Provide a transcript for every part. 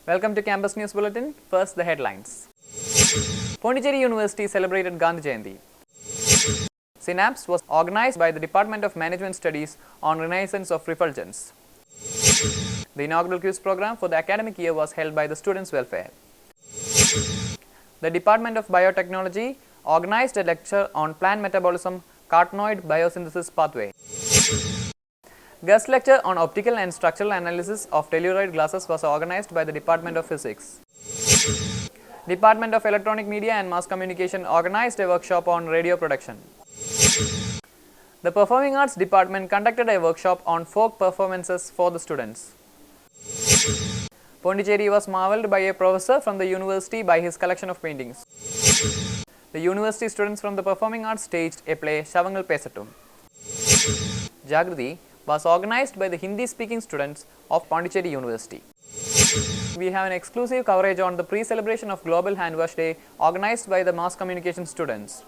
Welcome to Campus News Bulletin. First, the headlines. Pondicherry University celebrated Gandhi Jayanti. Synapse was organized by the Department of Management Studies on Renaissance of Refulgence. The inaugural quiz program for the academic year was held by the Students' Welfare. The Department of Biotechnology organized a lecture on plant metabolism, carotenoid biosynthesis pathway. Guest lecture on optical and structural analysis of telluride glasses was organized by the Department of Physics. Department of Electronic Media and Mass Communication organized a workshop on radio production. The Performing Arts Department conducted a workshop on folk performances for the students. Pondicherry was marvelled by a professor from the university by his collection of paintings. The university students from the Performing Arts staged a play Shavangal Pesattum. Jagriti was organized by the Hindi-speaking students of Pondicherry University. We have an exclusive coverage on the pre-celebration of Global Hand Wash Day organized by the mass communication students.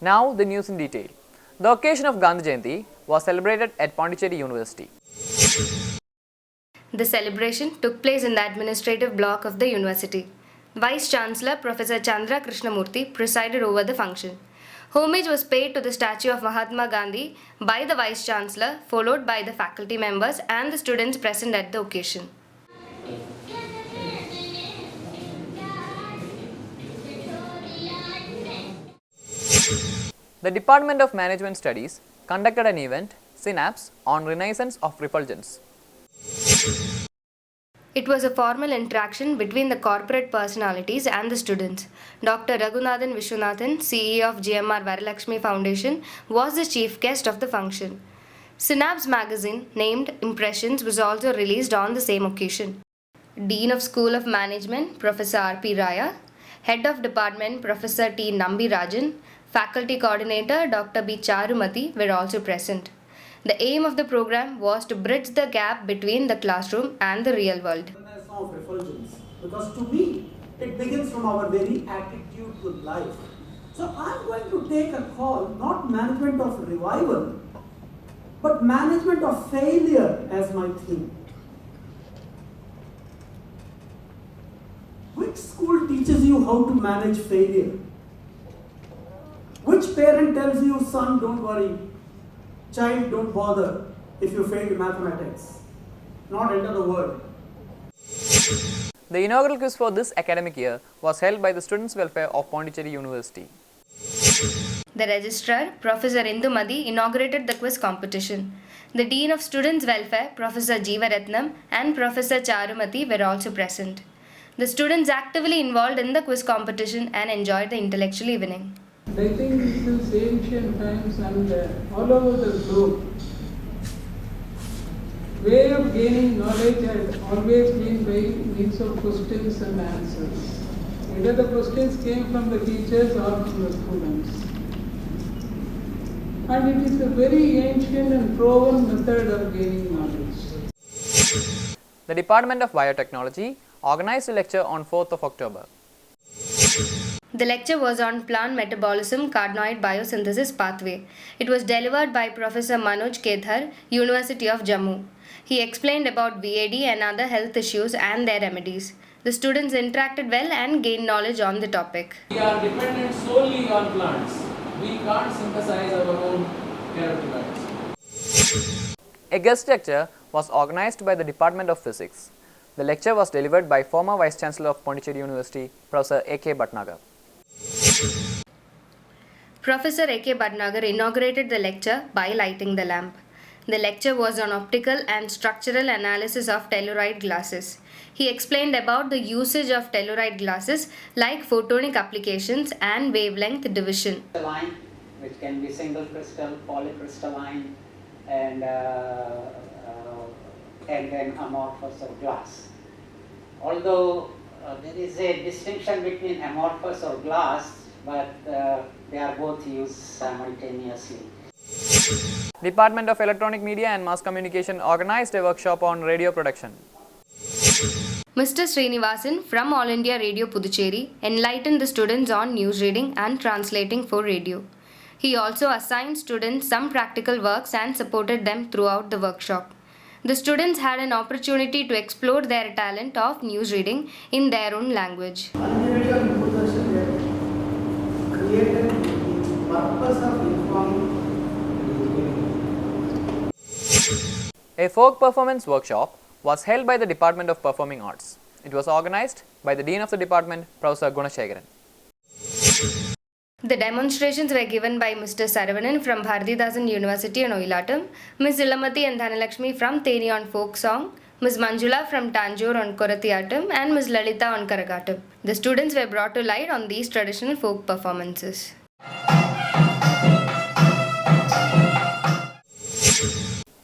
Now the news in detail. The occasion of Gandhi Jayanti was celebrated at Pondicherry University. The celebration took place in the administrative block of the university. Vice Chancellor Professor Chandra Krishnamurthy presided over the function. Homage was paid to the statue of Mahatma Gandhi by the Vice Chancellor, followed by the faculty members and the students present at the occasion. The Department of Management Studies conducted an event, Synapse, on Renaissance of Refulgence. It was a formal interaction between the corporate personalities and the students. Dr. Raghunathan Vishwanathan, CEO of GMR Varalakshmi Foundation, was the chief guest of the function. Synapse magazine, named Impressions, was also released on the same occasion. Dean of School of Management, Professor R.P. Raya, Head of Department, Professor T. Nambirajan, Faculty Coordinator, Dr. B. Charumati were also present. The aim of the program was to bridge the gap between the classroom and the real world. Of refulgence, because to me, it begins from our very attitude to life. So I'm going to take a call, not management of revival, but management of failure as my theme. Which school teaches you how to manage failure? Which parent tells you, son, don't worry, child, don't bother if you fail mathematics, not enter the world? The inaugural quiz for this academic year was held by the Students' Welfare of Pondicherry University. The registrar, Professor Indumadi, inaugurated the quiz competition. The Dean of Students' Welfare, Professor Jeevaratnam, and Professor Charumati were also present. The students actively involved in the quiz competition and enjoyed the intellectual evening. I think since ancient times and all over the globe, way of gaining knowledge had always been by means of questions and answers. Either the questions came from the teachers or from the students. And it is a very ancient and proven method of gaining knowledge. The Department of Biotechnology organized a lecture on 4th of October. The lecture was on plant metabolism, carotenoid biosynthesis pathway. It was delivered by Professor Manoj Kedhar, University of Jammu. He explained about VAD and other health issues and their remedies. The students interacted well and gained knowledge on the topic. We are dependent solely on plants. We can't synthesize our own carotenoids. A guest lecture was organized by the Department of Physics. The lecture was delivered by former Vice Chancellor of Pondicherry University, Professor A.K. Bhatnagar. Professor A.K. Bhatnagar inaugurated the lecture by lighting the lamp. The lecture was on optical and structural analysis of telluride glasses. He explained about the usage of telluride glasses like photonic applications and wavelength division. Crystalline, which can be single crystal, polycrystalline, and then amorphous or glass. Although there is a distinction between amorphous or glass, but they are both used simultaneously. Department of Electronic Media and Mass Communication organized a workshop on radio production. Mr. Srinivasan from All India Radio Puducherry enlightened the students on news reading and translating for radio. He also assigned students some practical works and supported them throughout the workshop. The students had an opportunity to explore their talent of news reading in their own language. Multimedia Doordarshan created the purpose of informing. A folk performance workshop was held by the Department of Performing Arts. It was organized by the Dean of the Department, Professor Gunasekaran. The demonstrations were given by Mr. Saravanan from Bharathidasan University on Oilatam, Ms. Ilamati and Dhanalakshmi from Theni on folk song, Ms. Manjula from Tanjore on Korathiyatam and Ms. Lalita on Karagatam. The students were brought to light on these traditional folk performances.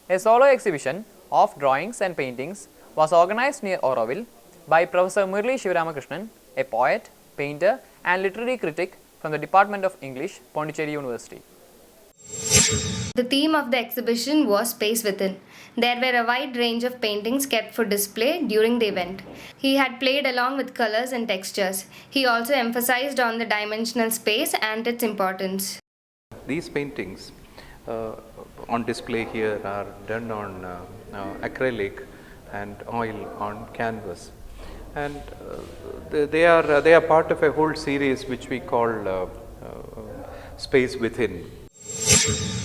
A solo exhibition of drawings and paintings was organized near Auroville by Professor Murli Shivaramakrishan, a poet, painter and literary critic from the Department of English, Pondicherry University. The theme of the exhibition was Space Within. There were a wide range of paintings kept for display during the event. He had played along with colors and textures. He also emphasized on the dimensional space and its importance. These paintings on display here are done on acrylic and oil on canvas, and they are part of a whole series which we call Space Within.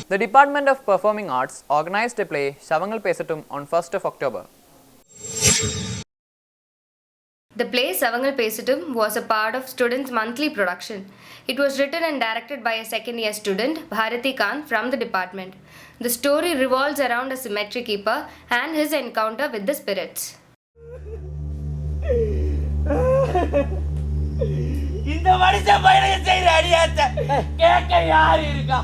The Department of Performing Arts organized a play Shavangal Pesatum on 1st of October. The play Savangal Pesatum was a part of students' monthly production. It was written and directed by a second-year student, Bharati Khan, from the department. The story revolves around a cemetery keeper and his encounter with the spirits. இந்த மனுஷன் பையனுக்கு செய்யற அடியாத்த கேட்க யாரு இருக்கா?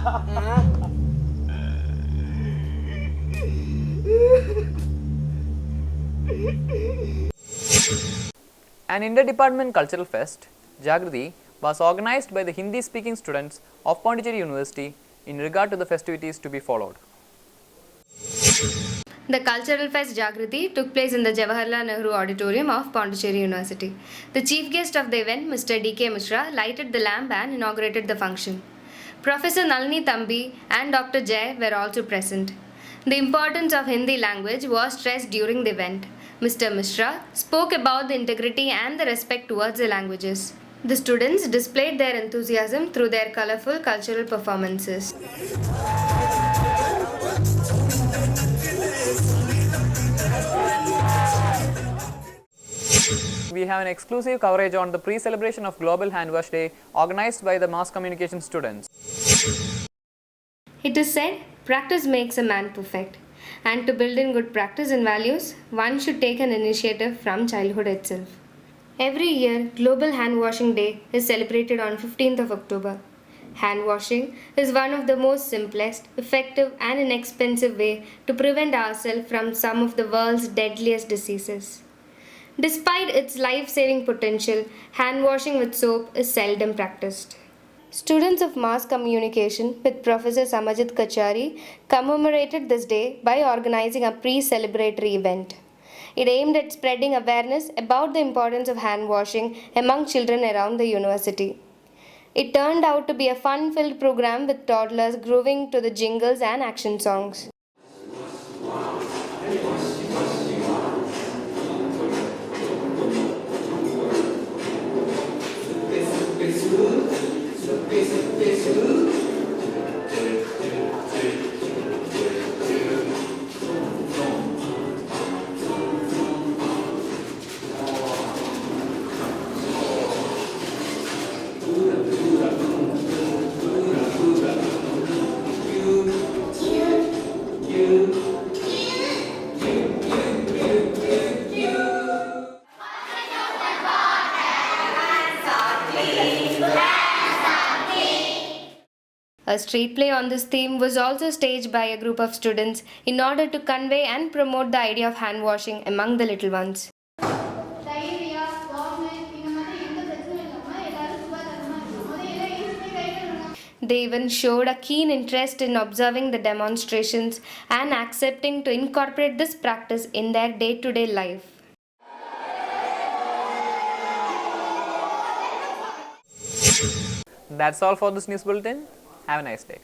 An inter-department cultural fest, Jagriti, was organized by the Hindi-speaking students of Pondicherry University in regard to the festivities to be followed. The Cultural Fest Jagriti took place in the Jawaharlal Nehru Auditorium of Pondicherry University. The chief guest of the event, Mr. D.K. Mishra, lighted the lamp and inaugurated the function. Professor Nalini Thambi and Dr. Jay were also present. The importance of Hindi language was stressed during the event. Mr. Mishra spoke about the integrity and the respect towards the languages. The students displayed their enthusiasm through their colorful cultural performances. We have an exclusive coverage on the pre-celebration of Global Hand Wash Day organized by the mass communication students. It is said, practice makes a man perfect. And to build in good practice and values, one should take an initiative from childhood itself. Every year, Global Hand Washing Day is celebrated on 15th of October. Hand washing is one of the most simplest, effective and inexpensive way to prevent ourselves from some of the world's deadliest diseases. Despite its life-saving potential, hand washing with soap is seldom practiced. Students of Mass Communication with Professor Samajit Kachari commemorated this day by organizing a pre-celebratory event. It aimed at spreading awareness about the importance of hand washing among children around the university. It turned out to be a fun-filled program with toddlers grooving to the jingles and action songs. A street play on this theme was also staged by a group of students in order to convey and promote the idea of hand washing among the little ones. They even showed a keen interest in observing the demonstrations and accepting to incorporate this practice in their day-to-day life. That's all for this news bulletin. Have a nice day.